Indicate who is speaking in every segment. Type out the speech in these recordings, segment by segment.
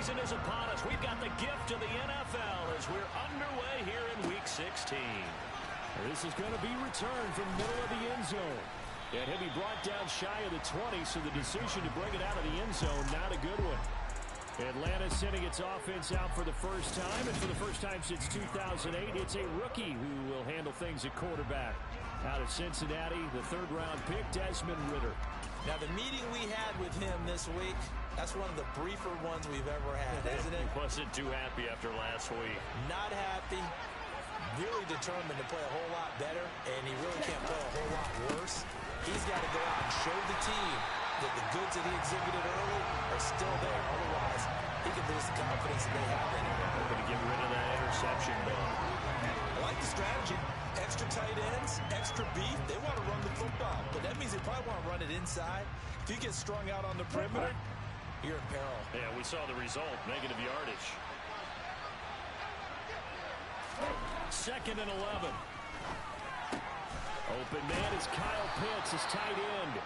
Speaker 1: season is upon us. We've got the gift of the NFL as we're underway here in Week 16.
Speaker 2: This is going to be returned from the middle of the end zone. And he'll be brought down shy of the 20, so the decision to bring it out of the end zone, not a good one. Atlanta sending its offense out for the first time, and for the first time since 2008, it's a rookie who will handle things at quarterback. Out of Cincinnati, the third-round pick, Desmond Ridder.
Speaker 3: Now, the meeting we had with him this week, that's one of the briefer ones we've ever had, isn't it?
Speaker 1: He wasn't too happy after last week.
Speaker 3: Not happy. Really determined to play a whole lot better, and he really can't play a whole lot worse. He's got to go out and show the team that the goods that he exhibited early are still there. Otherwise, he could lose the confidence that they have in him.
Speaker 1: Hoping to get rid of that interception, though.
Speaker 3: I like the strategy. Extra tight ends, extra beef. They want to run the football, but that means they probably want to run it inside. If you get strung out on the perimeter, you're in peril.
Speaker 1: Yeah, we saw the result, negative yardage.
Speaker 2: 2nd and 11. Open man is Kyle Pitts, his tight end.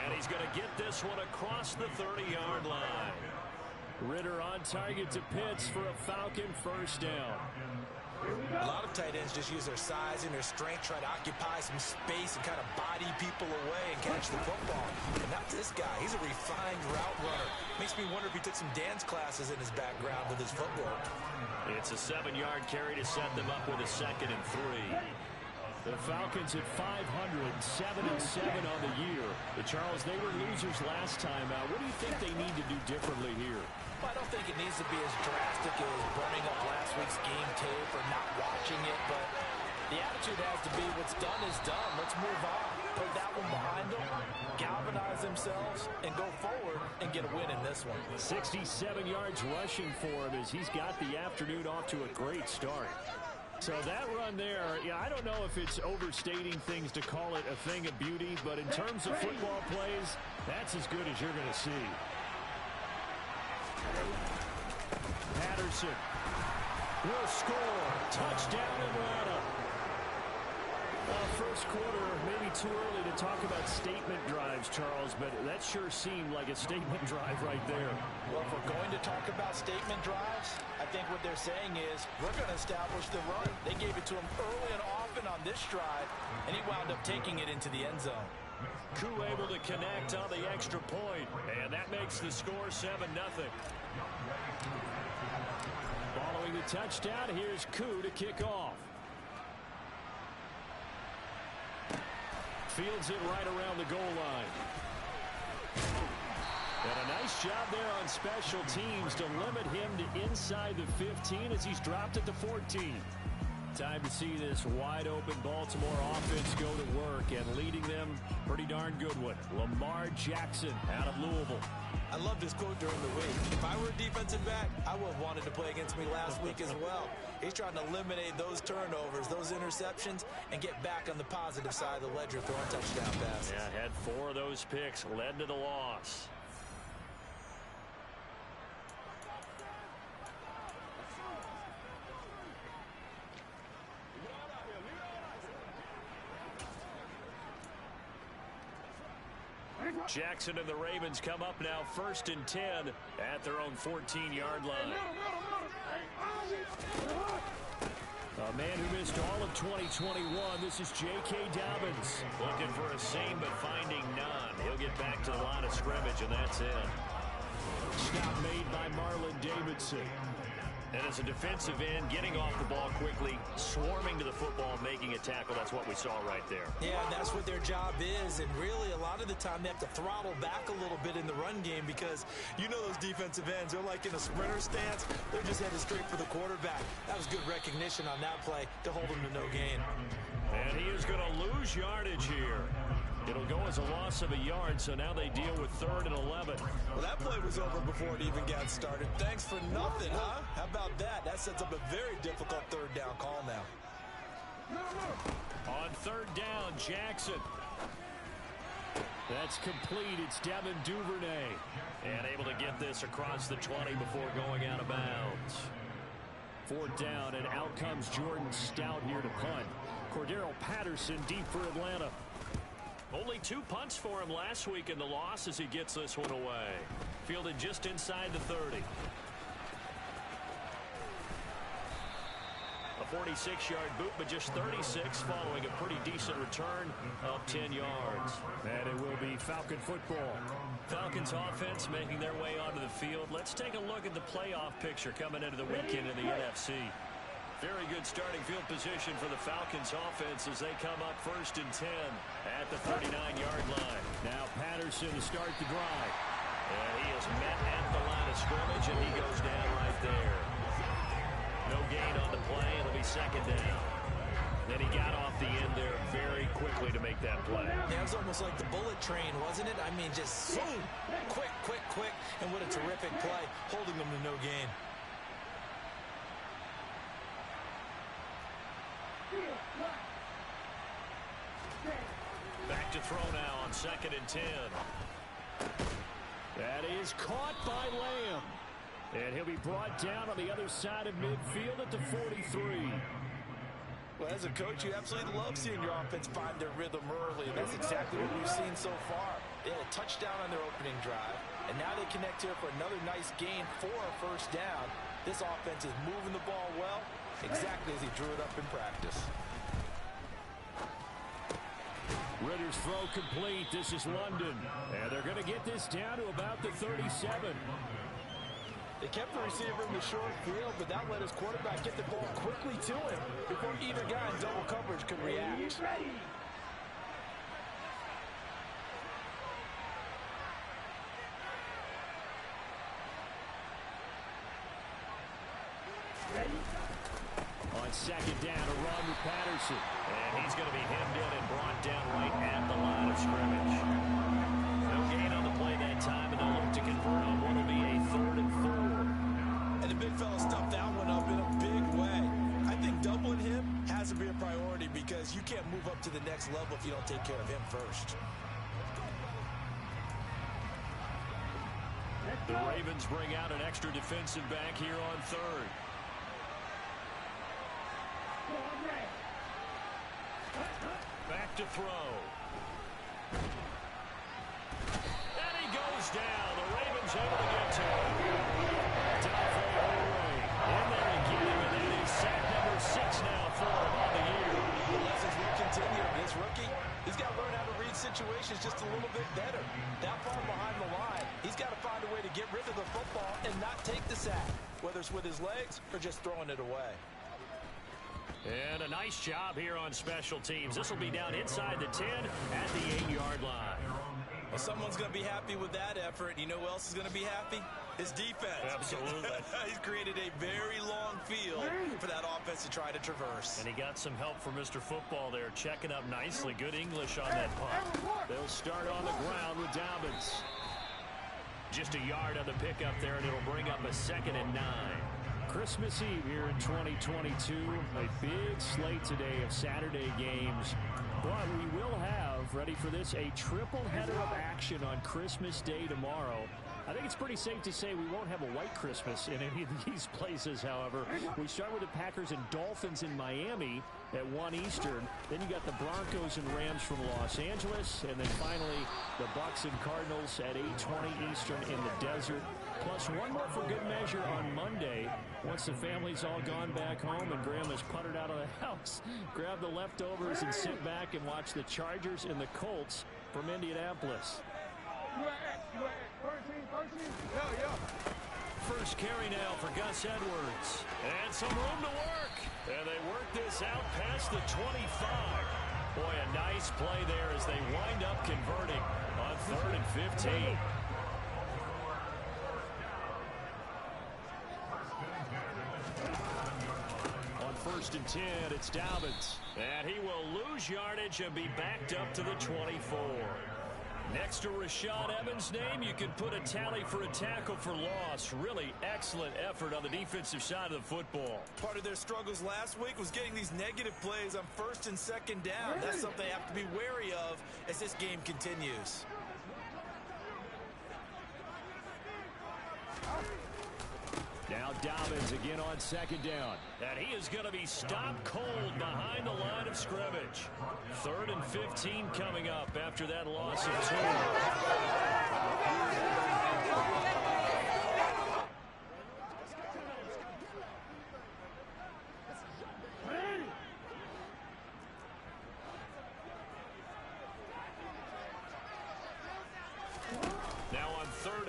Speaker 1: And he's going to get this one across the 30-yard line.
Speaker 2: Ridder on target to Pitts for a Falcon first down.
Speaker 3: A lot of tight ends just use their size and their strength, try to occupy some space and kind of body people away and catch the football. But not this guy. He's a refined route runner. Makes me wonder if he took some dance classes in his background with his footwork.
Speaker 1: It's a 7-yard carry to set them up with a 2nd and 3.
Speaker 2: The Falcons at 500, 7-7 on the year. The Charles, they were losers last time out. What do you think they need to do differently here?
Speaker 3: Well, I don't think it needs to be as drastic as burning up last week's game tape or not watching it, but the attitude has to be what's done is done. Let's move on. Put that one behind them, galvanize themselves, and go forward and get a win in this one.
Speaker 2: 67 yards rushing for him as he's got the afternoon off to a great start. So that run there, yeah, I don't know if it's overstating things to call it a thing of beauty, but in terms of football plays, that's as good as you're going to see. Patterson will score. Touchdown, Atlanta. First quarter, maybe too early to talk about statement drives, Charles, but that sure seemed like a statement drive right there.
Speaker 3: Well, if we're going to talk about statement drives, I think what they're saying is we're going to establish the run. They gave it to him early and often on this drive, and he wound up taking it into the end zone.
Speaker 1: Koo able to connect on the extra point, and that makes the score 7-0.
Speaker 2: Following the touchdown, here's Koo to kick off. Fields it right around the goal line. And a nice job there on special teams to limit him to inside the 15 as he's dropped at the 14. Time to see this wide-open Baltimore offense go to work, and leading them, pretty darn good one. Lamar Jackson out of Louisville.
Speaker 3: I love this quote during the week. If I were a defensive back, I would have wanted to play against me last week as well. He's trying to eliminate those turnovers, those interceptions, and get back on the positive side of the ledger throwing touchdown passes.
Speaker 1: Yeah, had 4 of those picks, led to the loss. Jackson and the Ravens come up now 1st and 10 at their own 14-yard line.
Speaker 2: A man who missed all of 2021. This is J.K. Dobbins.
Speaker 1: Looking for a seam, but finding none. He'll get back to the line of scrimmage, and that's it.
Speaker 2: Stop made by Marlon Davidson.
Speaker 1: And as a defensive end, getting off the ball quickly, swarming to the football, making a tackle. That's what we saw right there.
Speaker 3: Yeah, that's what their job is. And really, a lot of the time, they have to throttle back a little bit in the run game because you know those defensive ends, they're like in a sprinter stance. They're just headed straight for the quarterback. That was good recognition on that play to hold him to no gain.
Speaker 1: And he is going to lose yardage here. It'll go as a loss of a yard, so now they deal with 3rd and 11.
Speaker 3: Well, that play was over before it even got started. Thanks for nothing, huh? How about that? That sets up a very difficult 3rd down call now.
Speaker 2: On 3rd down, Jackson. That's complete. It's Devin Duvernay.
Speaker 1: And able to get this across the 20 before going out of bounds.
Speaker 2: 4th down, and out comes Jordan Stout here to punt. Cordero Patterson deep for Atlanta.
Speaker 1: Only 2 punts for him last week in the loss as he gets this one away. Fielded just inside the 30. 46-yard boot, but just 36 following a pretty decent return of 10 yards.
Speaker 2: And it will be Falcon football.
Speaker 1: Falcons offense making their way onto the field. Let's take a look at the playoff picture coming into the weekend in the NFC. Very good starting field position for the Falcons offense as they come up 1st and 10 at the 39-yard line.
Speaker 2: Now Patterson to start the drive.
Speaker 1: And he is met at the line of scrimmage, and he goes down right there. No gain on the play. It'll be 2nd down. Then he got off the end there very quickly to make that play.
Speaker 3: Yeah, it was almost like the bullet train, wasn't it? I mean, just boom, quick, quick, quick, and what a terrific play, holding them to no gain.
Speaker 1: Back to throw now on 2nd and 10.
Speaker 2: That is caught by Lamb. And he'll be brought down on the other side of midfield at the 43.
Speaker 3: Well, as a coach, you absolutely love seeing your offense find their rhythm early, and that's exactly what we've seen so far. They had a touchdown on their opening drive, and now they connect here for another nice gain for a 1st down. This offense is moving the ball well, exactly as he drew it up in practice.
Speaker 2: Ritter's throw complete. This is London. And they're going to get this down to about the 37.
Speaker 3: They kept the receiver in the short field, but that let his quarterback get the ball quickly to him before either guy in double coverage could react.
Speaker 2: On 2nd down, a run with Patterson.
Speaker 1: And he's going to be hemmed in and brought down right at the line of scrimmage. No gain on the play that time, and they'll look to convert on what will be a 3rd and 4.
Speaker 3: And the big fella stuffed that one up in a big way. I think doubling him has to be a priority because you can't move up to the next level if you don't take care of him first.
Speaker 1: The Ravens bring out an extra defensive back here on 3rd. Back to throw. And he goes down. The Ravens able to get to him. In there to get him, and that is sack number 6 now for him on the year.
Speaker 3: The lessons will continue. This rookie, he's got to learn how to read situations just a little bit better. That far behind the line, he's got to find a way to get rid of the football and not take the sack, whether it's with his legs or just throwing it away.
Speaker 1: And a nice job here on special teams. This will be down inside the 10 at the 8-yard line.
Speaker 3: Well, someone's going to be happy with that effort. You know who else is going to be happy? His defense.
Speaker 1: Absolutely.
Speaker 3: He's created a very long field for that offense to try to traverse.
Speaker 1: And he got some help from Mr. Football there, checking up nicely. Good English on that punt.
Speaker 2: They'll start on the ground with Dobbins.
Speaker 1: Just a yard on the pickup there, and it'll bring up a 2nd and 9.
Speaker 2: Christmas Eve here in 2022. A big slate today of Saturday games. But we will have, ready for this, a triple header of action on Christmas Day tomorrow. I think it's pretty safe to say we won't have a white Christmas in any of these places, however. We start with the Packers and Dolphins in Miami at 1 Eastern. Then you got the Broncos and Rams from Los Angeles. And then finally, the Bucs and Cardinals at 8:20 Eastern in the desert. Plus one more for good measure on Monday. Once the family's all gone back home and Grandma's puttered out of the house, grab the leftovers and sit back and watch the Chargers and the Colts from Indianapolis.
Speaker 1: First carry now for Gus Edwards. And some room to work. And they work this out past the 25. Boy, a nice play there as they wind up converting on 3rd and 15. On 1st and 10, it's Dobbins. And he will lose yardage and be backed up to the 24. Next to Rashad Evans' name, you can put a tally for a tackle for loss. Really excellent effort on the defensive side of the football.
Speaker 3: Part of their struggles last week was getting these negative plays on 1st and 2nd down. That's something they have to be wary of as this game continues.
Speaker 2: Now Dobbins again on 2nd down.
Speaker 1: And he is going to be stopped cold behind the line of scrimmage. 3rd and 15 coming up after that loss of 2.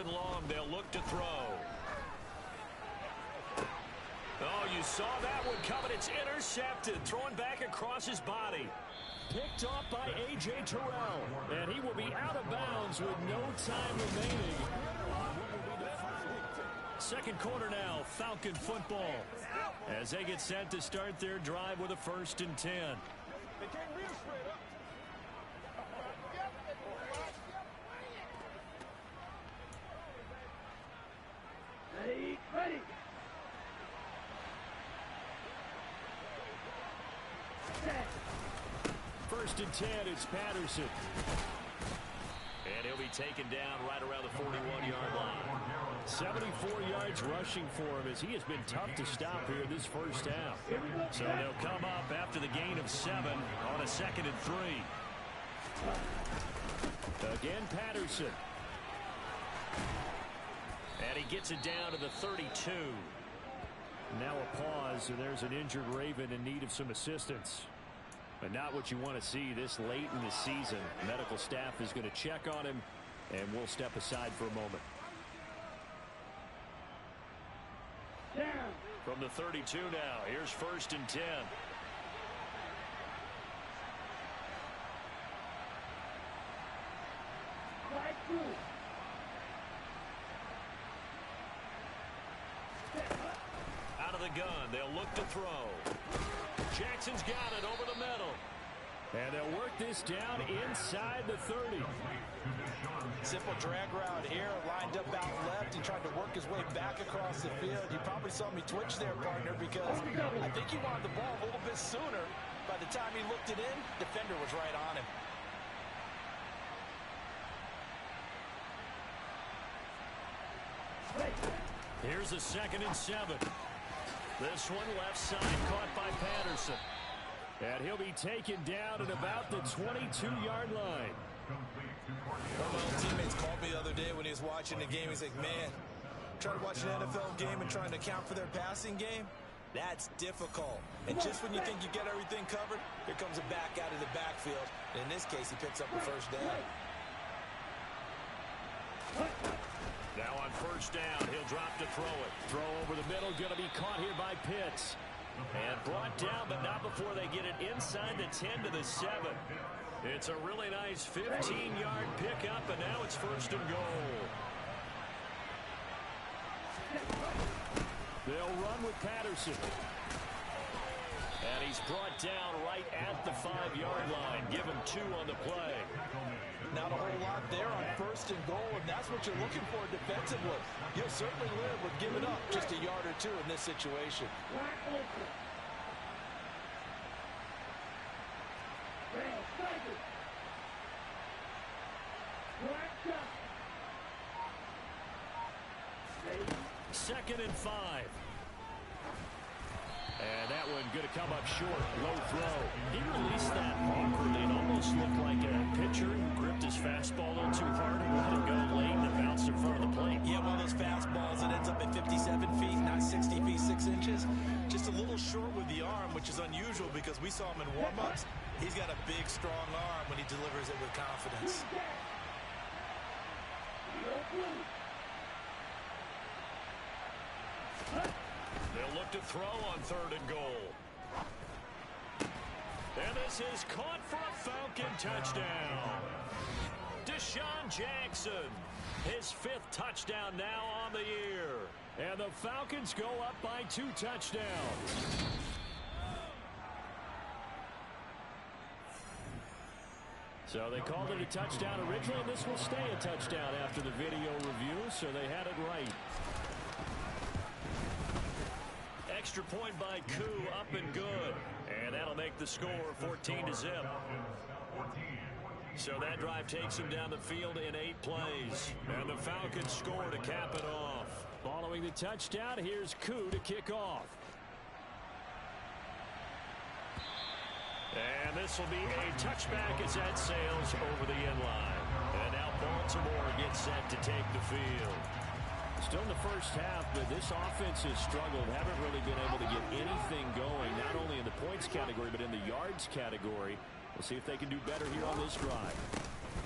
Speaker 1: and long. They'll look to throw. Oh, you saw that one coming. It's intercepted. Throwing back across his body.
Speaker 2: Picked off by A.J. Terrell. And he will be out of bounds with no time remaining. Second quarter now, Falcon football. As they get set to start their drive with a 1st and 10.
Speaker 4: Ready.
Speaker 2: 1st and 10, it's Patterson.
Speaker 1: And he'll be taken down right around the 41-yard line.
Speaker 2: 74 yards rushing for him as he has been tough to stop here this first half.
Speaker 1: So they'll come up after the gain of 7 on a 2nd and 3.
Speaker 2: Again, Patterson.
Speaker 1: And he gets it down to the 32.
Speaker 2: Now a pause, and there's an injured Raven in need of some assistance. But not what you want to see this late in the season. Medical staff is going to check on him, and we'll step aside for a moment.
Speaker 1: From the 32 now, here's 1st and 10. Out of the gun, they'll look to throw. Jackson's got it over the middle.
Speaker 2: And they'll work this down inside the 30.
Speaker 3: Simple drag route here, lined up out left. He tried to work his way back across the field. You probably saw me twitch there, partner, because I think he wanted the ball a little bit sooner. By the time he looked it in, defender was right on him.
Speaker 1: Here's a 2nd and 7. This one left side caught by Patterson.
Speaker 2: And he'll be taken down at about the 22-yard line.
Speaker 3: One of my old teammates called me the other day when he was watching the game. He's like, man, trying to watch an NFL game and trying to account for their passing game, that's difficult. And just when you think you get everything covered, here comes a back out of the backfield. And in this case, he picks up the 1st down.
Speaker 1: Now on 1st down, he'll drop to throw it.
Speaker 2: Throw over the middle, going to be caught here by Pitts.
Speaker 1: And brought down, but not before they get it inside the 10 to the 7. It's a really nice 15-yard pickup, and now it's 1st and goal.
Speaker 2: They'll run with Patterson.
Speaker 1: And he's brought down right at the 5-yard line. Give him 2 on the play.
Speaker 3: Not a whole lot there on 1st and goal, and that's what you're looking for defensively. You'll certainly live with giving up just a yard or 2 in this situation.
Speaker 1: Second and 5.
Speaker 2: And that one going to come up short. Low throw. He released that awkwardly. It almost looked like a pitcher who gripped his fastball a little too hard and let it go late and it bounced in front of the plate.
Speaker 3: Yeah, one of those fastballs that ends up at 57 feet, not 60 feet, 6 inches. Just a little short with the arm, which is unusual because we saw him in warm-ups. He's got a big, strong arm when he delivers it with confidence.
Speaker 1: They'll look to throw on 3rd and goal. And this is caught for a Falcon touchdown. Deshaun Jackson, his 5th touchdown now on the year.
Speaker 2: And the Falcons go up by 2 touchdowns. So they called it a touchdown originally, and this will stay a touchdown after the video review, so they had it right.
Speaker 1: Extra point by Koo, up and good. And that'll make the score 14-0. So that drive takes them down the field in 8 plays. And the Falcons score to cap it off.
Speaker 2: Following the touchdown, here's Koo to kick off.
Speaker 1: And this will be a touchback as that sails over the end line. And now Baltimore gets set to take the field.
Speaker 2: Still in the first half, but this offense has struggled. Haven't really been able to get anything going, not only in the points category, but in the yards category. We'll see if they can do better here on this drive.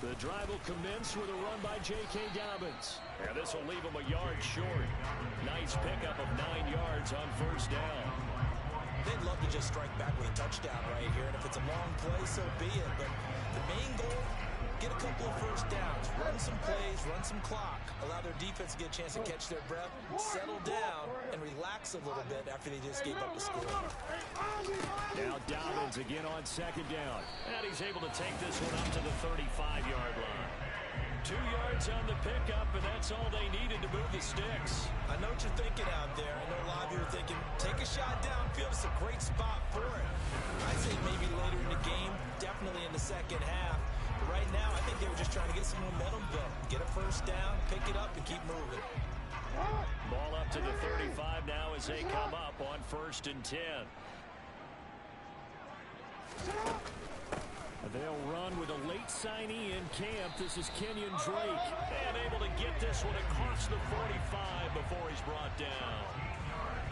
Speaker 2: The drive will commence with a run by J.K. Dobbins. And this will leave him a yard short. Nice pickup of 9 yards on first down.
Speaker 3: They'd love to just strike back with a touchdown right here. And if it's a long play, so be it. But the main goal, get a couple of first downs. Run some plays, run some clock. Allow their defense to get a chance to catch their breath, settle down, and relax a little bit after they just gave up a score.
Speaker 2: Now Dobbins again on second down. And he's able to take this one up to the 35-yard line. 2 yards on the pickup, and that's all they needed to move the sticks.
Speaker 3: I know what you're thinking out there. I know a lot of you are thinking, take a shot downfield. It's a great spot for it. I'd say maybe later in the game, definitely in the second half. But right now, I think they were just trying to get some momentum built. Get a first down, pick it up, and keep moving.
Speaker 2: Ball up to the 35 now as they come up on 1st and 10. They'll run with a late signee in camp. This is Kenyon Drake. And able to get this one across the 45 before he's brought down.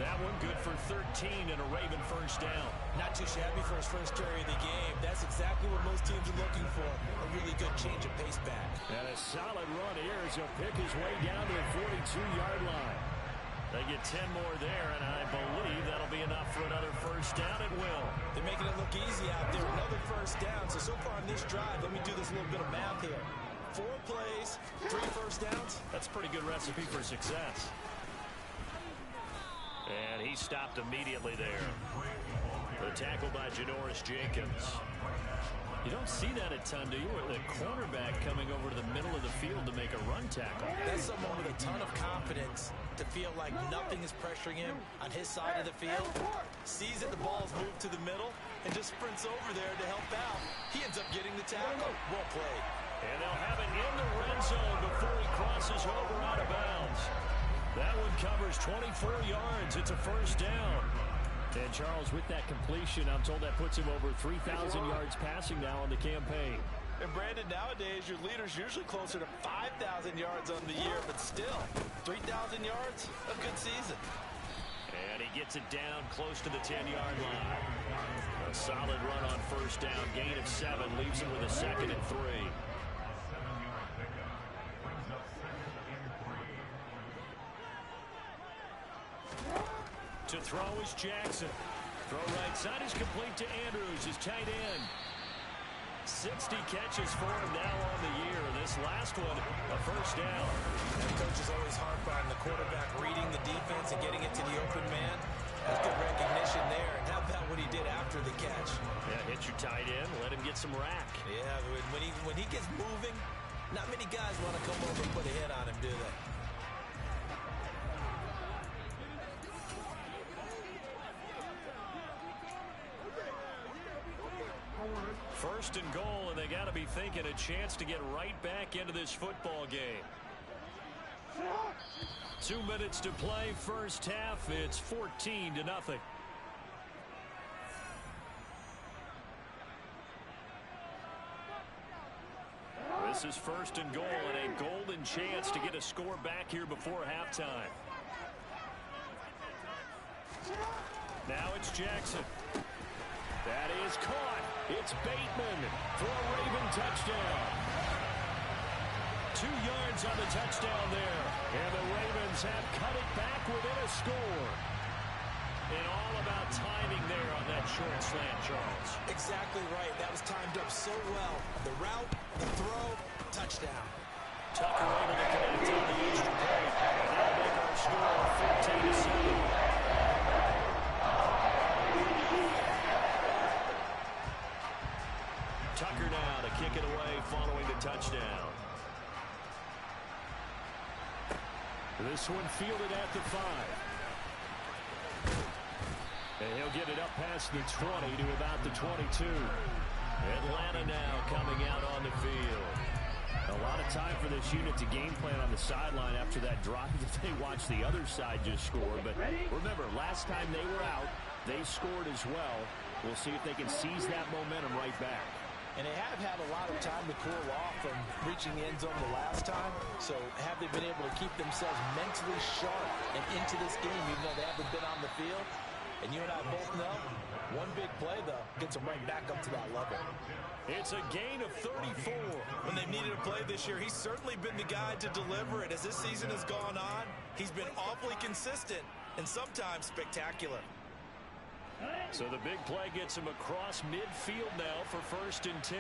Speaker 2: That one good for 13 and a Raven first down.
Speaker 3: Not too shabby for his first carry of the game. That's exactly what most teams are looking for. A really good change of pace back.
Speaker 2: And a solid run here as he'll pick his way down to the 42-yard line. They get 10 more there, and I believe that'll be enough for another first down. It will.
Speaker 3: They're making it look easy out there. Another first down. So far on this drive, let me do this little bit of math here. 4 plays, 3 first downs.
Speaker 2: That's a pretty good recipe for success. And he stopped immediately there. The tackle by Janoris Jenkins. You don't see that a ton, do you? The cornerback coming over to the middle of the field to make a run tackle.
Speaker 3: That's someone with a ton of confidence to feel like nothing is pressuring him on his side of the field. Sees that the ball's moved to the middle and just sprints over there to help out. He ends up getting the tackle. Well played.
Speaker 2: And they'll have it in the red zone before he crosses over out of bounds. That one covers 24 yards. It's a first down. And Charles, with that completion, I'm told that puts him over 3,000 yards passing now on the campaign.
Speaker 3: And Brandon, nowadays your leader's usually closer to 5,000 yards on the year, but still, 3,000 yards, a good season.
Speaker 2: And he gets it down close to the 10-yard line. A solid run on first down. Gain of 7 leaves him with a 2nd and 3. To throw is Jackson. Throw right side is complete to Andrews, his tight end. 60 catches for him now on the year. This last one, a first down.
Speaker 3: And coach is always hard on the quarterback reading the defense and getting it to the open man. That's good recognition there. And how about what he did after the catch?
Speaker 2: Yeah, hit your tight end, let him get some rack.
Speaker 3: Yeah, when he gets moving, not many guys want to come over and put a hit on him, do they?
Speaker 2: First and goal, and they got to be thinking a chance to get right back into this football game. 2 minutes to play, first half. It's 14-0. This is first and goal, and a golden chance to get a score back here before halftime. Now it's Jackson. That is caught. It's Bateman for a Raven touchdown. 2 yards on the touchdown there. And the Ravens have cut it back within a score. And all about timing there on that short slant, Charles.
Speaker 3: Exactly right. That was timed up so well. The route, the throw, touchdown.
Speaker 2: Tucker able to connect on the extra point. And that'll make our score 14-7. Tucker now to kick it away following the touchdown. This one fielded at the 5. And he'll get it up past the 20 to about the 22. Atlanta now coming out on the field. A lot of time for this unit to game plan on the sideline after that drive that they watched the other side just score. But remember, last time they were out, they scored as well. We'll see if they can seize that momentum right back.
Speaker 3: And they have had a lot of time to cool off from reaching the end zone the last time. So have they been able to keep themselves mentally sharp and into this game, even though they haven't been on the field? And you and I both know, one big play, though, gets them right back up to that level.
Speaker 2: It's a gain of 34.
Speaker 3: When they've needed a play this year, he's certainly been the guy to deliver it. As this season has gone on, he's been awfully consistent and sometimes spectacular.
Speaker 2: So the big play gets him across midfield now for 1st and 10.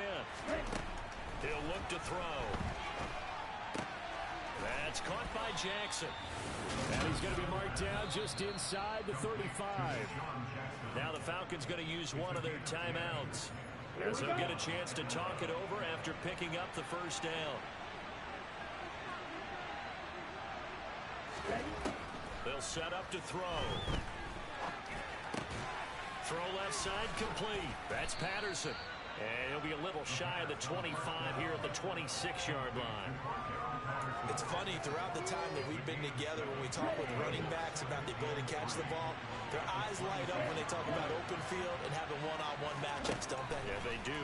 Speaker 2: He'll look to throw. That's caught by Jackson. And he's going to be marked down just inside the 35. Now the Falcons going to use one of their timeouts, as they'll get a chance to talk it over after picking up the first down. They'll set up to throw. Throw left side complete. That's Patterson. And he'll be a little shy of the 25 here at the 26-yard line.
Speaker 3: It's funny, throughout the time that we've been together, when we talk with running backs about the ability to catch the ball, their eyes light up when they talk about open field and having one-on-one matchups, don't they?
Speaker 2: Yeah, they do.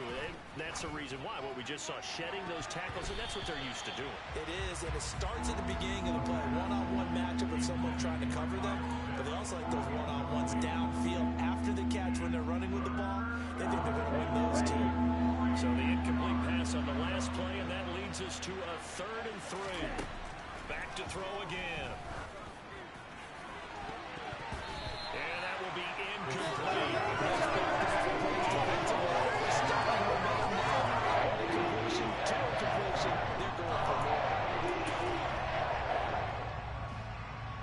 Speaker 2: That's the reason why. What we just saw, shedding those tackles, and that's what they're used to doing.
Speaker 3: It is, and it starts at the beginning of the play. One-on-one matchup with someone trying to cover them, but they also like those one-on-ones downfield after the catch when they're running with the ball. They think they're going to win those too.
Speaker 2: So the incomplete pass on the last play, and that leads us to a 3rd and 3. Back to throw again. And that will be incomplete.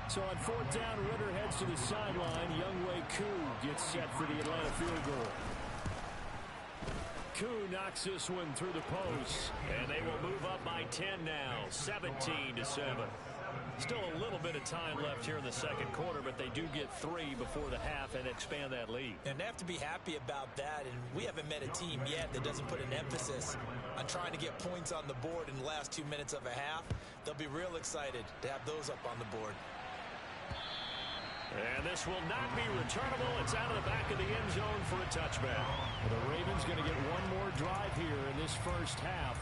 Speaker 2: So on 4th down, Ritter heads to the sideline. Younghoe Koo gets set for the Atlanta field goal. Koo knocks this one through the post, and they will move up by 10 now, 17-7. Still a little bit of time left here in the second quarter, but they do get 3 before the half and expand that lead.
Speaker 3: And they have to be happy about that, and we haven't met a team yet that doesn't put an emphasis on trying to get points on the board in the last 2 minutes of a half. They'll be real excited to have those up on the board.
Speaker 2: And this will not be returnable. It's out of the back of the end zone for a touchback. The Ravens going to get one more drive here in this first half.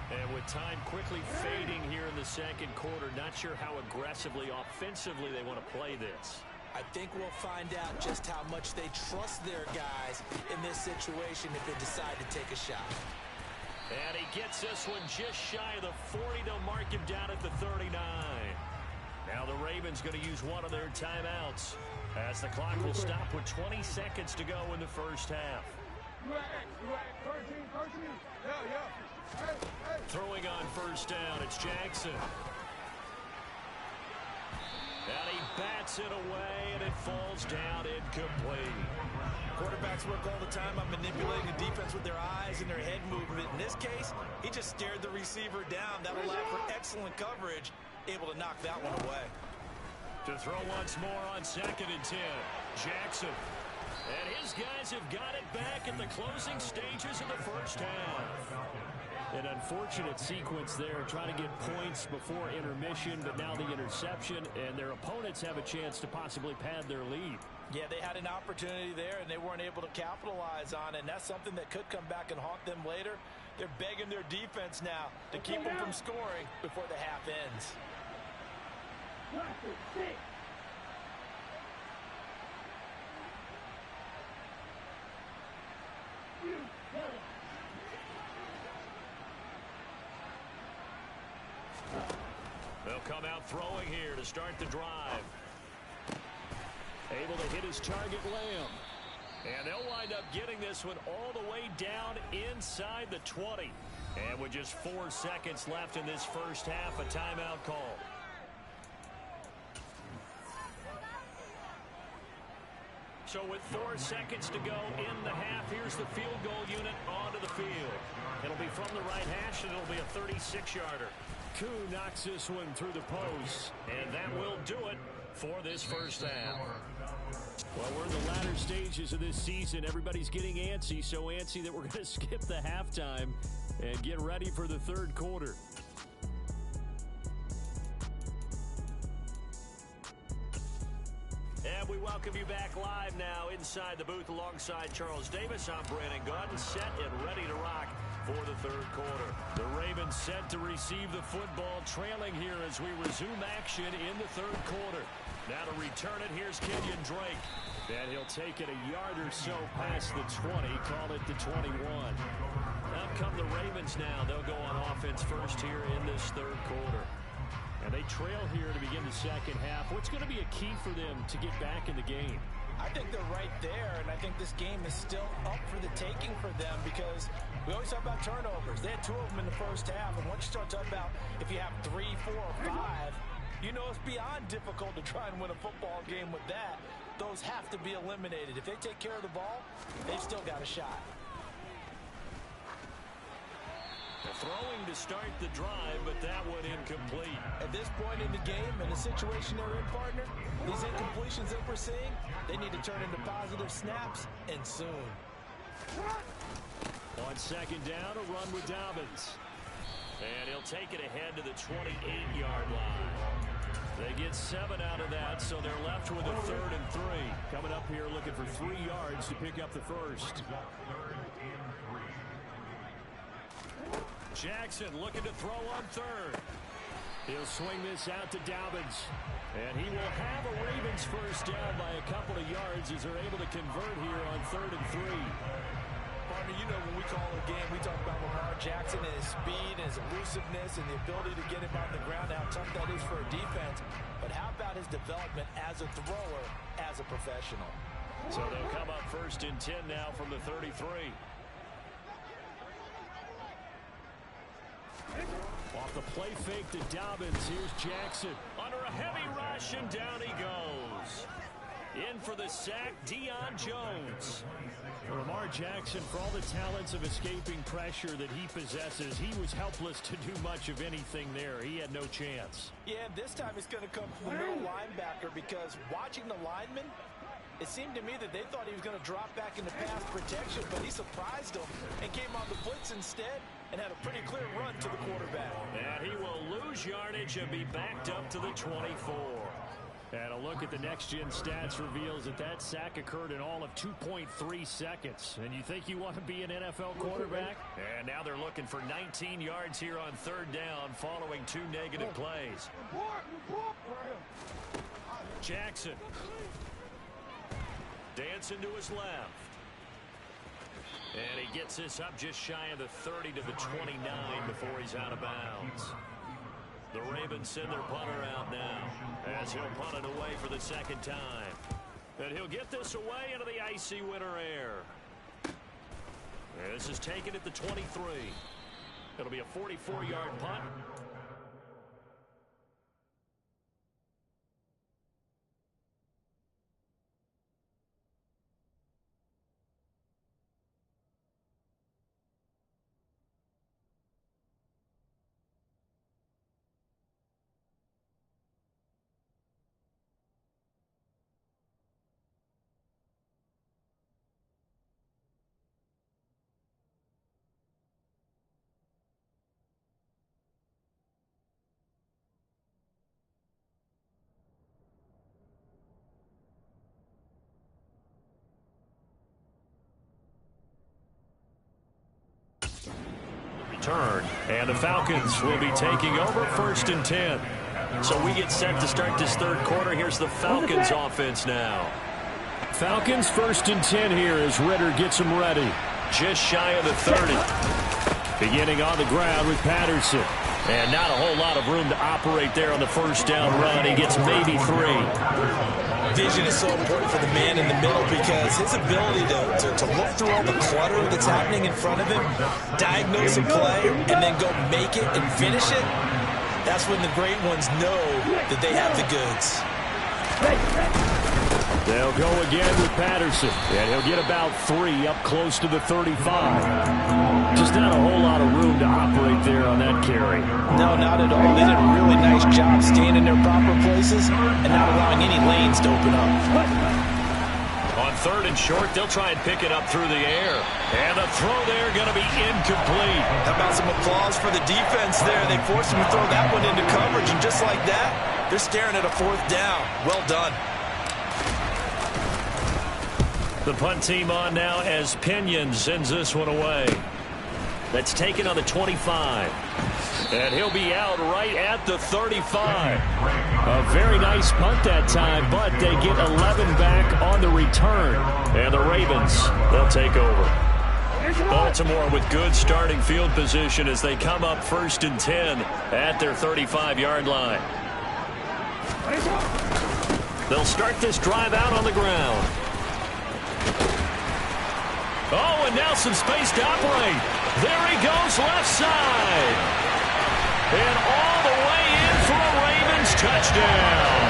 Speaker 2: And with time quickly fading here in the second quarter, not sure how aggressively, offensively they want to play this.
Speaker 3: I think we'll find out just how much they trust their guys in this situation if they decide to take a shot.
Speaker 2: And he gets this one just shy of the 40. They'll mark him down at the 39. Now the Ravens going to use one of their timeouts, as the clock will stop with 20 seconds to go in the first half. Throwing on first down, it's Jackson. And he bats it away, and it falls down incomplete.
Speaker 3: Quarterbacks work all the time on manipulating the defense with their eyes and their head movement. In this case, he just stared the receiver down. That allowed for excellent coverage, able to knock that one away.
Speaker 2: To throw once more on 2nd and 10, Jackson. And his guys have got it back in the closing stages of the first half. An unfortunate sequence there, trying to get points before intermission, but now the interception, and their opponents have a chance to possibly pad their lead.
Speaker 3: Yeah, they had an opportunity there, and they weren't able to capitalize on it, and that's something that could come back and haunt them later. They're begging their defense now to keep them from scoring before the half ends.
Speaker 2: They'll come out throwing here to start the drive. Able to hit his target, Lamb. And they'll wind up getting this one all the way down inside the 20. And with just 4 seconds left in this first half, a timeout call. So with 4 seconds to go in the half, here's the field goal unit onto the field. It'll be from the right hash, and it'll be a 36-yarder. Koo knocks this one through the post, and that will do it for this first half. Well, we're in the latter stages of this season. Everybody's getting antsy, so antsy that we're going to skip the halftime and get ready for the third quarter. And we welcome you back live now inside the booth alongside Charles Davis. I'm Brandon Gaudin, set and ready to rock for the third quarter. The Ravens set to receive the football, trailing here as we resume action in the third quarter. Now to return it, here's Kenyon Drake. And he'll take it a yard or so past the 20, call it the 21. Up come the Ravens now. They'll go on offense first here in this third quarter. And they trail here to begin the second half. What's going to be a key for them to get back in the game?
Speaker 3: I think they're right there, and I think this game is still up for the taking for them because we always talk about turnovers. They had 2 of them in the first half, and once you start talking about if you have 3, 4, or 5, you know it's beyond difficult to try and win a football game with that. Those have to be eliminated. If they take care of the ball, they've still got a shot.
Speaker 1: Throwing to start the drive, but that one incomplete.
Speaker 3: At this point in the game, in the situation they're in, partner, these incompletions that we're seeing, they need to turn into positive snaps, and soon.
Speaker 2: On second down, a run with Dobbins.
Speaker 1: And he'll take it ahead to the 28-yard line.
Speaker 2: They get 7 out of that, so they're left with a 3rd and 3. Coming up here looking for 3 yards to pick up the first.
Speaker 1: Jackson looking to throw on 3rd.
Speaker 2: He'll swing this out to Dobbins. And he will have a Ravens first down by a couple of yards as they're able to convert here on 3rd and 3.
Speaker 3: Partner, you know when we call a game, we talk about Lamar Jackson and his speed and his elusiveness and the ability to get him on the ground, how tough that is for a defense. But how about his development as a thrower, as a professional?
Speaker 1: So they'll come up 1st and 10 now from the 33.
Speaker 2: Off the play fake to Dobbins, here's Jackson.
Speaker 1: Under a heavy rush, and down he goes. In for the sack, Deion Jones.
Speaker 2: Lamar Jackson, for all the talents of escaping pressure that he possesses, he was helpless to do much of anything there. He had no chance.
Speaker 3: Yeah, this time it's going to come from the middle linebacker because watching the lineman, it seemed to me that they thought he was going to drop back into pass protection, but he surprised them and came on the blitz instead and had a pretty clear run to the quarterback.
Speaker 1: And he will lose yardage and be backed up to the 24.
Speaker 2: And a look at the next-gen stats reveals that that sack occurred in all of 2.3 seconds. And you think you want to be an NFL quarterback?
Speaker 1: And now they're looking for 19 yards here on 3rd down following 2 negative plays. Jackson. Dancing to his left. And he gets this up just shy of the 30 to the 29 before he's out of bounds. The Ravens send their punter out now as he'll punt it away for the 2nd time. And he'll get this away into the icy winter air. And this is taken at the 23. It'll be a 44-yard punt. And the Falcons will be taking over 1st and 10. So we get set to start this third quarter. Here's the Falcons offense now.
Speaker 2: Falcons 1st and 10 here as Ritter gets them ready.
Speaker 1: Just shy of the 30.
Speaker 2: Beginning on the ground with Patterson.
Speaker 1: And not a whole lot of room to operate there on the first down run. He gets maybe 3.
Speaker 3: Vision is so important for the man in the middle because his ability to look through all the clutter that's happening in front of him, diagnose a play, and then go make it and finish it, that's when the great ones know that they have the goods.
Speaker 2: They'll go again with Patterson, and he'll get about 3 up close to the 35. Just not a whole lot of room to operate there on that carry.
Speaker 3: No, not at all. They did a really nice job staying in their proper places and not allowing any lanes to open up.
Speaker 1: On 3rd and short, they'll try and pick it up through the air. And the throw there going to be incomplete.
Speaker 3: How about some applause for the defense there? They forced him to throw that one into coverage, and just like that, they're staring at a 4th down. Well done.
Speaker 1: The punt team on now as Pinion sends this one away. That's taken on the 25. And he'll be out right at the 35.
Speaker 2: A very nice punt that time, but they get 11 back on on the return. And the Ravens, they'll take over.
Speaker 1: Baltimore with good starting field position as they come up 1st and 10 at their 35-yard line. They'll start this drive out on the ground. Oh, and now some space to operate. There he goes, left side. And all the way in for a Ravens touchdown.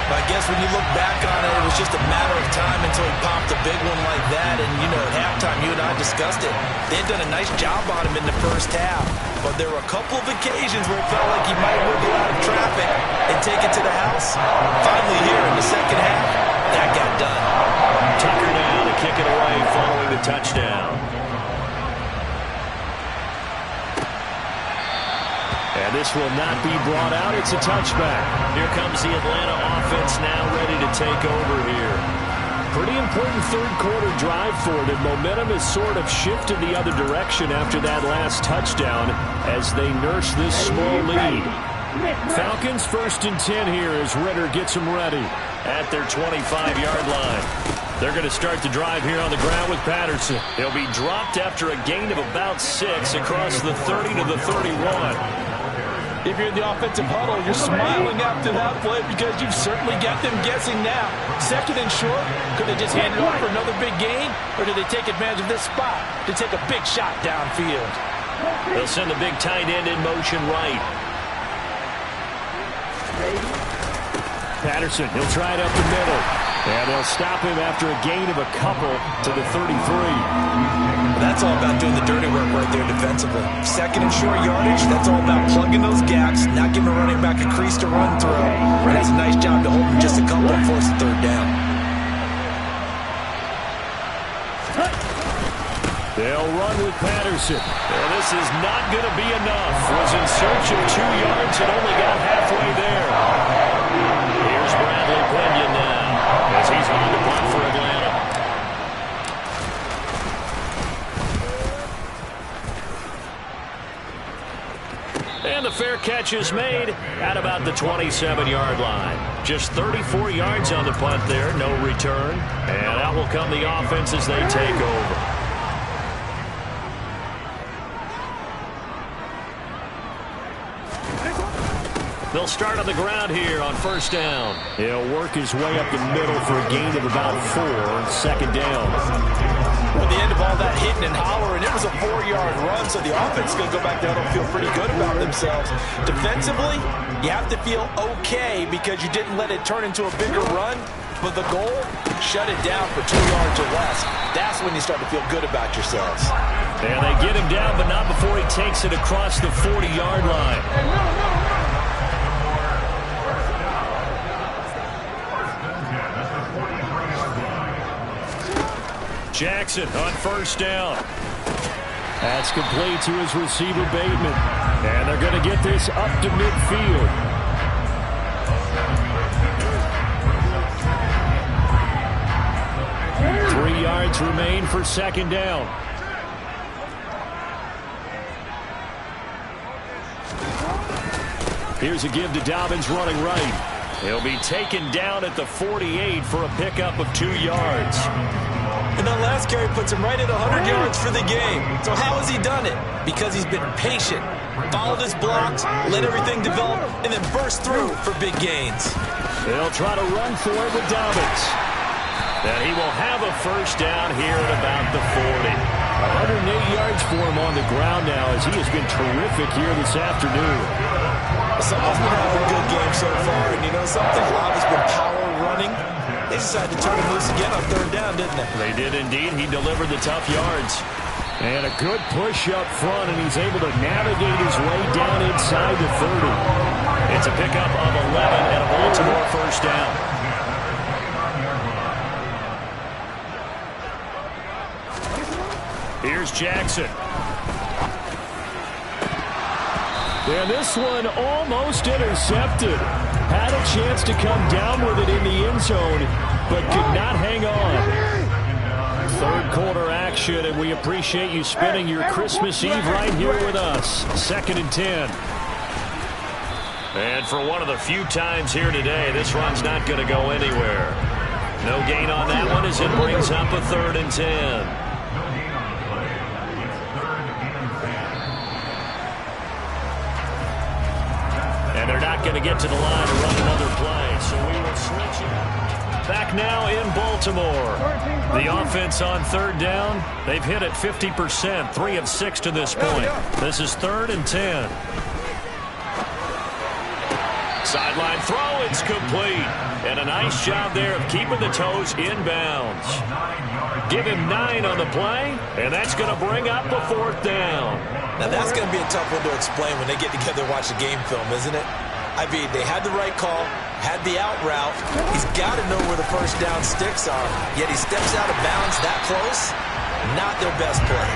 Speaker 3: I guess when you look back on it, it was just a matter of time until he popped a big one like that. And, you know, at halftime, you and I discussed it. They had done a nice job on him in the first half. But there were a couple of occasions where it felt like he might wiggle out of traffic and take it to the house. Finally here in the second half, that got done.
Speaker 1: Tucker down to kick it away following the touchdown. And this will not be brought out. It's a touchback. Here comes the Atlanta offense now ready to take over here.
Speaker 2: Pretty important third-quarter drive for them. Momentum has sort of shifted the other direction after that last touchdown as they nurse this small lead. Falcons 1st and 10 here as Ritter gets them ready.
Speaker 1: At their 25-yard line. They're going to start the drive here on the ground with Patterson. He'll be dropped after a gain of about 6 across the 30 to the 31.
Speaker 3: If you're in the offensive huddle, you're smiling after that play because you've certainly got them guessing now. 2nd and short, could they just hand it off for another big gain? Or do they take advantage of this spot to take a big shot downfield?
Speaker 1: They'll send the big tight end in motion right.
Speaker 2: Patterson, he'll try it up the middle. And they'll stop him after a gain of a couple to the 33.
Speaker 3: That's all about doing the dirty work right there defensively. 2nd and short yardage, that's all about plugging those gaps, not giving a running back a crease to run through. And that's a nice job to hold him just a couple and force the 3rd down.
Speaker 2: They'll run with Patterson.
Speaker 1: Well, this is not going to be enough. Was in search of 2 yards and only got halfway there. Here's Bradley Pinion now as he's on the punt for Atlanta. And the fair catch is made at about the 27-yard line. Just 34 yards on the punt there, no return. And out will come the offense as they take over. They'll start on the ground here on 1st down.
Speaker 2: He'll work his way up the middle for a gain of about 4 on 2nd down.
Speaker 3: At the end of all that hitting and hollering, it was a 4-yard run, so the offense is going to go back there and feel pretty good about themselves. Defensively, you have to feel okay because you didn't let it turn into a bigger run, but the goal, shut it down for 2 yards or less. That's when you start to feel good about yourselves.
Speaker 1: And they get him down, but not before he takes it across the 40-yard line. Jackson on 1st down.
Speaker 2: That's complete to his receiver, Bateman. And they're going to get this up to midfield. Three yards remain for 2nd down. Here's a give to Dobbins running right.
Speaker 1: He'll be taken down at the 48 for a pickup of 2 yards.
Speaker 3: And that last carry puts him right at 100 yards for the game. So how has he done it? Because he's been patient, followed his blocks, let everything develop, and then burst through for big gains.
Speaker 2: They'll try to run for it with Dobbins.
Speaker 1: And he will have a 1st down here at about the 40.
Speaker 2: 108 yards for him on the ground now as he has been terrific here this afternoon.
Speaker 3: Someone's been having a good game so far, and you know something? A lot has been power running. They decided to turn him loose again on 3rd down, didn't they?
Speaker 1: They did indeed. He delivered the tough yards.
Speaker 2: And a good push up front, and he's able to navigate his way down inside the 30.
Speaker 1: It's a pickup of 11 and a Baltimore 1st down. Here's Jackson.
Speaker 2: And this one almost intercepted. Had a chance to come down with it in the end zone, but could not hang on. 3rd quarter action, and we appreciate you spending your Christmas Eve right here with us. 2nd and 10.
Speaker 1: And for one of the few times here today, this run's not going to go anywhere. No gain on that one as it brings up a 3rd and 10. And they're not going to get to the line to run another play, so we will switch it. Back now in Baltimore. The offense on 3rd down. They've hit it 50%, 3 of 6 to this point. This is 3rd and 10. Sideline throw, it's complete. And a nice job there of keeping the toes inbounds. Give him 9 on the play, and that's going to bring up a 4th down.
Speaker 3: Now that's going to be a tough one to explain when they get together and watch the game film, isn't it? I mean, they had the right call, had the out route. He's got to know where the first down sticks are, yet he steps out of bounds that close. Not their best play.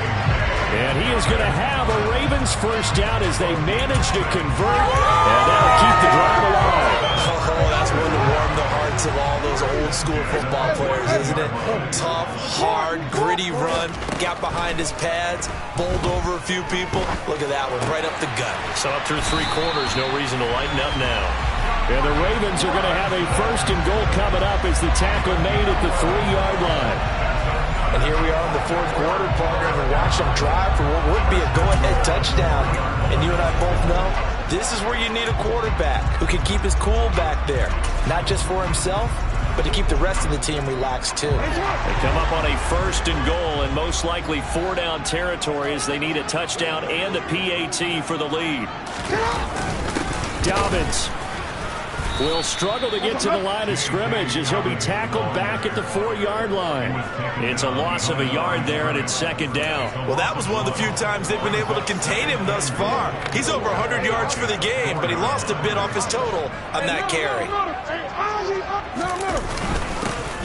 Speaker 2: And he is going to have a Ravens first down as they manage to convert, and that'll keep the drive alive.
Speaker 3: Oh, that's one to warm the hearts of all those old school football players, isn't it? Tough, hard, gritty run, got behind his pads, bowled over a few people. Look at that one, right up the gut.
Speaker 1: So up through 3 quarters, no reason to lighten up now.
Speaker 2: And the Ravens are going to have a 1st and goal coming up as the tackle made at the 3-yard line.
Speaker 3: And here we are in the 4th quarter, partner, and watch them drive for what would be a go-ahead touchdown. And you and I both know this is where you need a quarterback who can keep his cool back there, not just for himself, but to keep the rest of the team relaxed too.
Speaker 1: They come up on a 1st and goal, and most likely 4-down territory as they need a touchdown and a PAT for the lead. Dobbins will struggle to get to the line of scrimmage as he'll be tackled back at the 4-yard line. It's a loss of a yard there, and it's 2nd down.
Speaker 3: Well, that was one of the few times they've been able to contain him thus far. He's over 100 yards for the game, but he lost a bit off his total on that carry.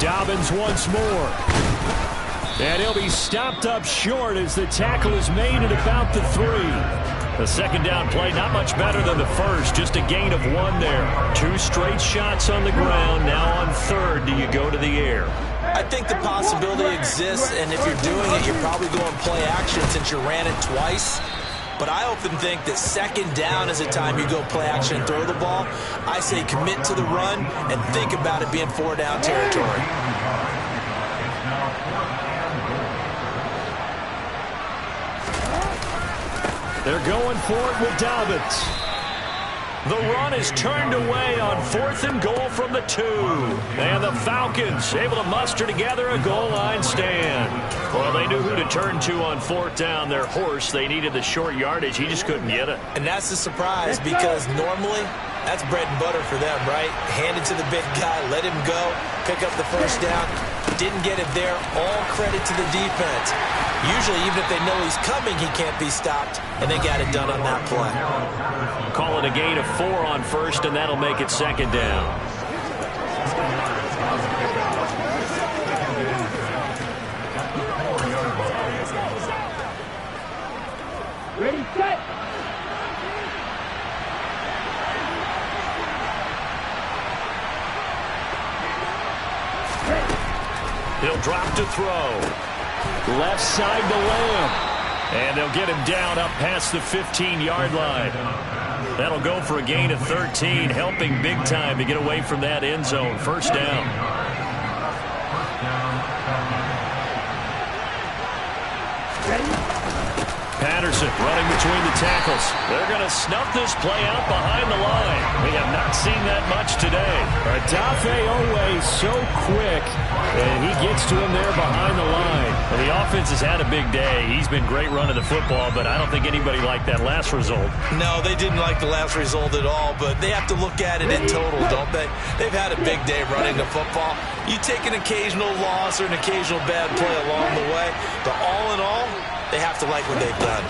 Speaker 2: Dobbins once more. And he'll be stopped up short as the tackle is made at about the 3. The 2nd down play, not much better than the first, just a gain of 1 there. 2 straight shots on the ground. Now on 3rd, do you go to the air?
Speaker 3: I think the possibility exists, and if you're doing it, you're probably going play action since you ran it twice. But I often think that 2nd down is the time you go play action and throw the ball. I say commit to the run and think about it being 4-down territory.
Speaker 2: They're going for it with Dobbins.
Speaker 1: The run is turned away on 4th and goal from the 2. And the Falcons able to muster together a goal line stand. Well, they knew who to turn to on 4th down. Their horse, they needed the short yardage. He just couldn't get it.
Speaker 3: And that's the surprise because normally that's bread and butter for them, right? Hand it to the big guy, let him go, pick up the first down. Didn't get it there. All credit to the defense. Usually, even if they know he's coming, he can't be stopped, and they got it done on that play.
Speaker 1: Call it a gain of 4 on 1st, and that'll make it 2nd down.
Speaker 4: Ready, set.
Speaker 1: He'll drop to throw.
Speaker 2: Left side to Lamb.
Speaker 1: And they'll get him down up past the 15-yard line. That'll go for a gain of 13, helping big time to get away from that end zone. 1st down. Patterson running between the tackles. They're going to snuff this play out behind the line. We have not seen that much today.
Speaker 2: Odafe Oweh so quick, and he gets to him there behind the line.
Speaker 1: Well, the offense has had a big day. He's been great running the football, but I don't think anybody liked that last result.
Speaker 3: No, they didn't like the last result at all, but they have to look at it in total, don't they? They've had a big day running the football. You take an occasional loss or an occasional bad play along the way, but all in all, they have to like what they've done.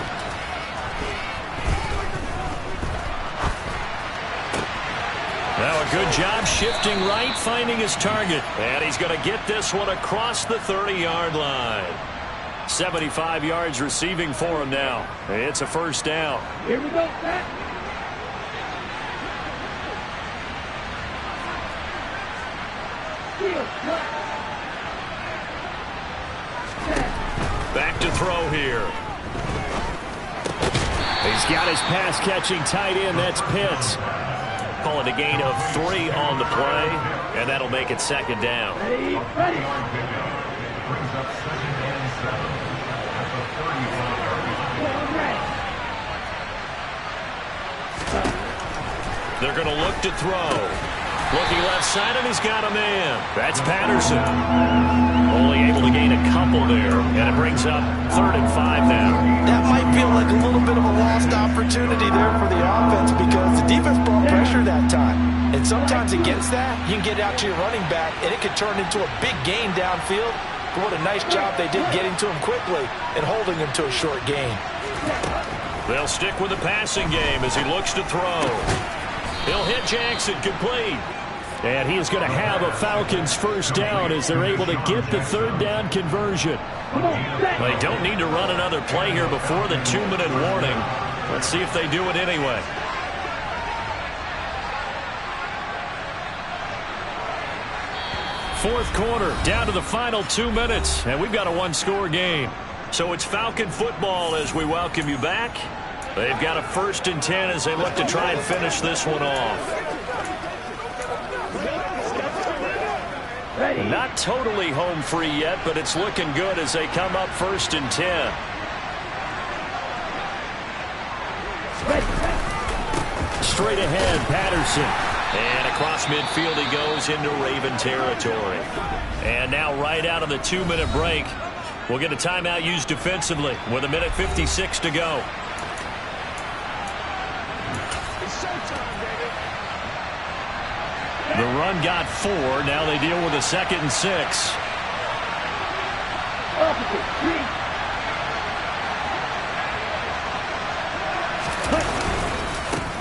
Speaker 1: Now a good job shifting right, finding his target. And he's going to get this one across the 30-yard line. 75 yards receiving for him now. It's a 1st down.
Speaker 4: Here we go, Pat.
Speaker 1: Back to throw here.
Speaker 2: He's got his pass-catching tight end. That's Pitts.
Speaker 1: call it a gain of 3 on the play, and that'll make it second down.
Speaker 4: Ready, ready.
Speaker 1: They're going to look to throw. Looking left side, and he's got a man. That's Patterson. Only able to gain a couple there, and it brings up 3rd and 5 now.
Speaker 3: That might feel like a little bit of a lost opportunity there for the offense because the defense brought pressure that time. And sometimes against that, you can get out to your running back, and it could turn into a big gain downfield. But what a nice job they did getting to him quickly and holding him to a short gain.
Speaker 1: They'll stick with the passing game as he looks to throw. He'll hit Jackson, complete.
Speaker 2: And he is going to have a Falcons first down as they're able to get the 3rd down conversion.
Speaker 1: They don't need to run another play here before the 2-minute warning. Let's see if they do it anyway. Fourth quarter, down to the final 2 minutes, and we've got a 1-score game. So it's Falcon football as we welcome you back. They've got a 1st and 10 as they look to try and finish this one off. Not totally home free yet, but it's looking good as they come up 1st and 10.
Speaker 2: Straight ahead, Patterson.
Speaker 1: And across midfield he goes into Raven territory. And now right out of the 2-minute break, we'll get a timeout used defensively with 1:56 to go. The run got 4. Now they deal with a 2nd and 6.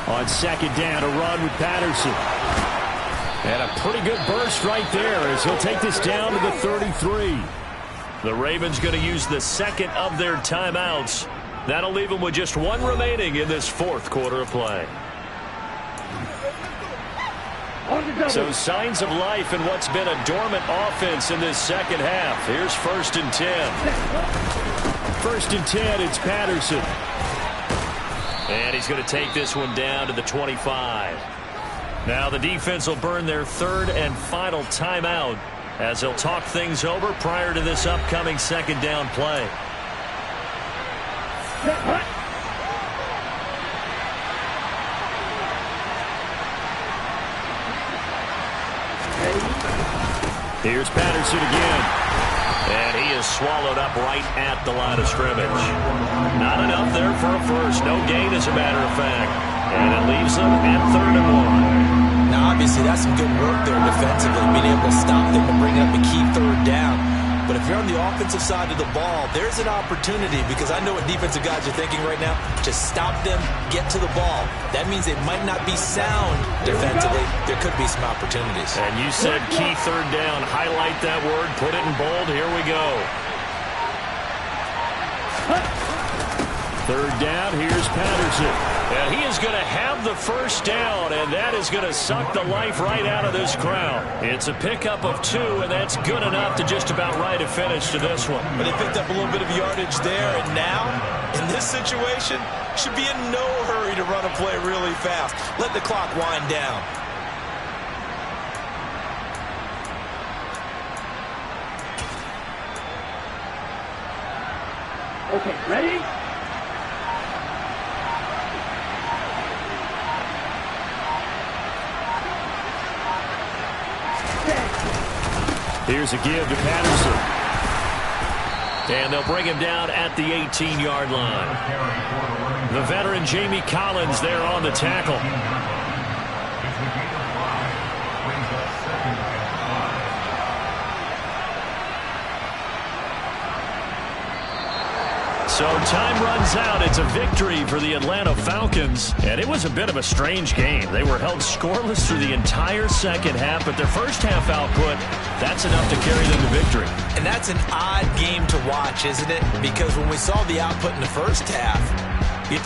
Speaker 2: On 2nd down, a run with Patterson. And a pretty good burst right there as he'll take this down to the 33.
Speaker 1: The Ravens going to use the 2nd of their timeouts. That'll leave them with just 1 remaining in this 4th quarter of play. So signs of life in what's been a dormant offense in this 2nd half. Here's 1st and 10.
Speaker 2: 1st and 10, it's Patterson.
Speaker 1: And he's going to take this one down to the 25. Now the defense will burn their 3rd and final timeout as they'll talk things over prior to this upcoming 2nd down play.
Speaker 2: Here's Patterson again.
Speaker 1: And he is swallowed up right at the line of scrimmage. Not enough there for a first. No gain, as a matter of fact. And it leaves them at 3rd and 1.
Speaker 3: Now, obviously, that's some good work there defensively, being able to stop them and bring up a key 3rd down. But if you're on the offensive side of the ball, there's an opportunity because I know what defensive guys are thinking right now. Just stop them, get to the ball. That means they might not be sound defensively. There could be some opportunities.
Speaker 1: And you said key 3rd down. Highlight that word. Put it in bold. Here we go.
Speaker 2: 3rd down. Here's Patterson.
Speaker 1: And he is going to have the first down, and that is going to suck the life right out of this crowd. It's a pickup of 2, and that's good enough to just about write a finish to this one.
Speaker 3: But they picked up a little bit of yardage there, and now, in this situation, should be in no hurry to run a play really fast. Let the clock wind down.
Speaker 4: Okay, ready?
Speaker 2: Here's a give to Patterson.
Speaker 1: And they'll bring him down at the 18-yard line. The veteran Jamie Collins there on the tackle. So time runs out. It's a victory for the Atlanta Falcons. And it was a bit of a strange game. They were held scoreless through the entire 2nd half, but their first half output, that's enough to carry them to victory.
Speaker 3: And that's an odd game to watch, isn't it? Because when we saw the output in the first half,